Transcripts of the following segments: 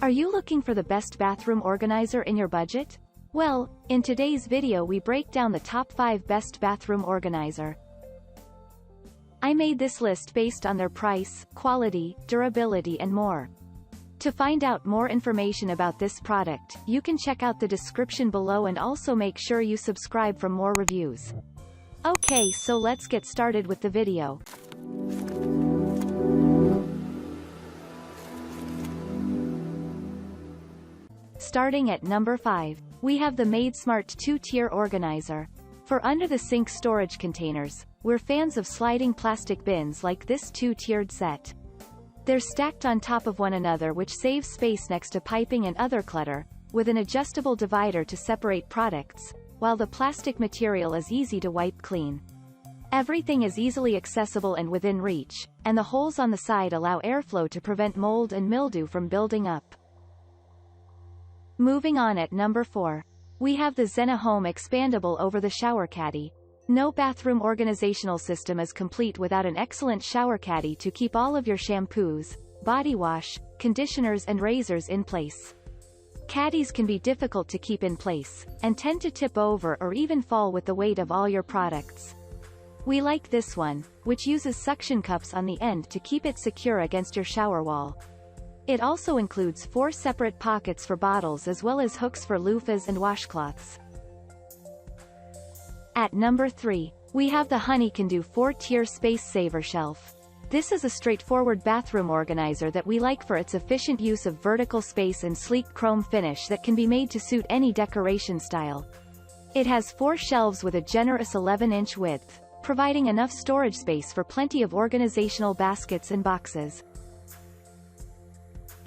Are you looking for the best bathroom organizer in your budget? Well, in today's video we break down the top 5 best bathroom organizer. I made this list based on their price, quality, durability and more. To find out more information about this product, you can check out the description below and also make sure you subscribe for more reviews. Okay, so let's get started with the video. Starting at number 5, we have the Madesmart 2-tier organizer. For under-the-sink storage containers, we're fans of sliding plastic bins like this 2-tiered set. They're stacked on top of one another, which saves space next to piping and other clutter, with an adjustable divider to separate products, while the plastic material is easy to wipe clean. Everything is easily accessible and within reach, and the holes on the side allow airflow to prevent mold and mildew from building up. Moving on at number 4. We have the Xena Home Expandable over-the-shower caddy. No bathroom organizational system is complete without an excellent shower caddy to keep all of your shampoos, body wash, conditioners and razors in place. Caddies can be difficult to keep in place, and tend to tip over or even fall with the weight of all your products. We like this one, which uses suction cups on the end to keep it secure against your shower wall. It also includes 4 separate pockets for bottles as well as hooks for loofahs and washcloths. At number 3, we have the Honey Can Do 4-tier Space Saver Shelf. This is a straightforward bathroom organizer that we like for its efficient use of vertical space and sleek chrome finish that can be made to suit any decoration style. It has 4 shelves with a generous 11-inch width, providing enough storage space for plenty of organizational baskets and boxes.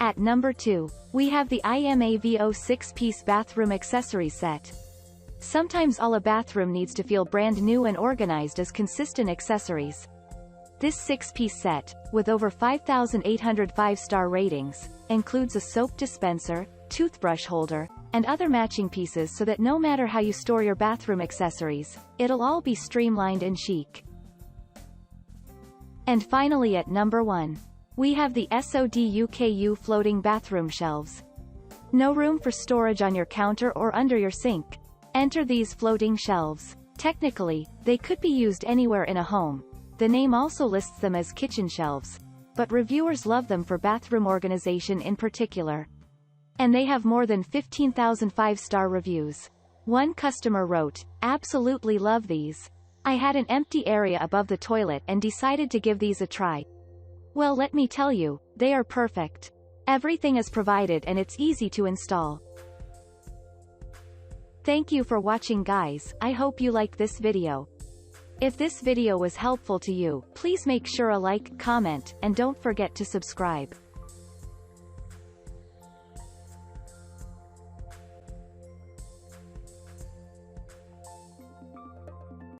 At number 2, we have the IMAVO 6-piece bathroom accessory set. Sometimes all a bathroom needs to feel brand new and organized as consistent accessories. This 6-piece set, with over 5,800 5-star ratings, includes a soap dispenser, toothbrush holder, and other matching pieces so that no matter how you store your bathroom accessories, it'll all be streamlined and chic. And finally at number 1. We have the Soduku floating bathroom shelves. No room for storage on your counter or under your sink? Enter these floating shelves. Technically, they could be used anywhere in a home. The name also lists them as kitchen shelves, but reviewers love them for bathroom organization in particular. And they have more than 15,000 5-star reviews. One customer wrote, "Absolutely love these. I had an empty area above the toilet and decided to give these a try. Well, let me tell you, they are perfect. Everything is provided and it's easy to install." Thank you for watching, guys. I hope you like this video. If this video was helpful to you, please make sure a like, comment, and don't forget to subscribe.